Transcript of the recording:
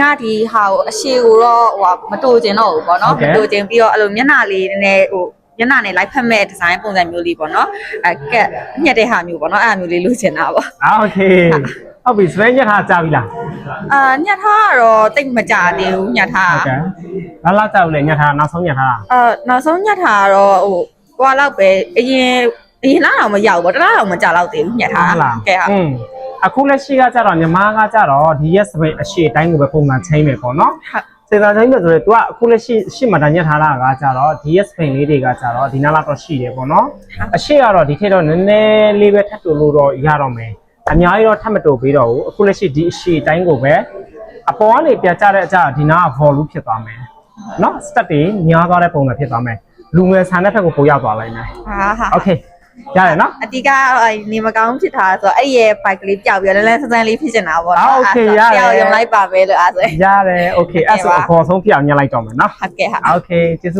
ကဒီဟာကိုအရှိကိုတော့ဟိုမတူကျင်တော့ဘူးပေါ့နော်မတူကျင်ပြီးတော့အဲ့လိုမျက်နှာလေးနည်းနည်းဟိုမျက်နှာနဲ့လိုက်ဖက်မဲ့ဒီဇိုင်းပုံစံမျိုးလေးပေါ့နော်ကက်ညက်တဲ့ဟာမျိုးပေါ့နော်အဲ့လိုမျိုးလေးလိုချင်တာပေါ့โอเคဟုတ်ပြီစပင်းညက်ထားကြာပြီလားညက်ထားကတော့တိတ်မကြသေးဘူးညက်ထားဟုတ်ကဲ့ဘာလောက်ကြောက်လဲညက်ထားနောက်ဆုံးညက်ထားနောက်ဆုံးညက်ထားကတော့ဟိုလောက်ပဲအရင်လားတော့မရောက်ဘူးတလားတော့မကြတော့သေးဘူးညက်ထားကဲဟုတ်အခုလက်ရှိကကြတော့ညီမကကြတော့ဒီရက်စပင်းအရှိတိုင်းကိုပဲပုံမှန်ချင်းမယ်ပေါ့နော်စေတာချင်းမယ်ဆိုတော့ तू ကအခုလက်ရှိမှတညက်ထားတာကကြတော့ဒီရက်စပင်းလေးတွေကကြတော့ဒီနားလောက်တော့ရှိတယ်ပေါ့နော်အရှိကတော့ဒီခေတ်တော့နည်းနည်းလေးပဲထပ်တူလို့တော့ရတော့မယ်အများကြီးတော့ထပ်မတူပေးတော့ဘူးအခုလက်ရှိဒီအရှိတိုင်းကိုပဲအပေါ်ကနေပြကြတဲ့အကြဒီနားက volume ဖြစ်သွားမယ်နော် step တွေများသွားတဲ့ပုံစံဖြစ်သွားမယ်လူငယ်ဆန်တဲ့ဘက်ကိုပို့ရောက်သွားလိုက်မယ်ဟာ okay ရတယ်နော်အတီးကနေမကောင်းဖြစ်ထားဆိုတော့အဲ့ရဲ့ bike ကလေးပျောက်ပြီးတော့လည်းဆန်းလေးဖြစ်နေတာပေါ့နော် okay ရတယ်ပျောက်ရုံလိုက်ပါပဲလို့အားဆိုရတယ် okay အဲ့ဆိုအပေါ်ဆုံးပြအောင်ညှက်လိုက်တော့မယ်နော်ဟုတ်ကဲ့ဟာ okay ကျေးဇူး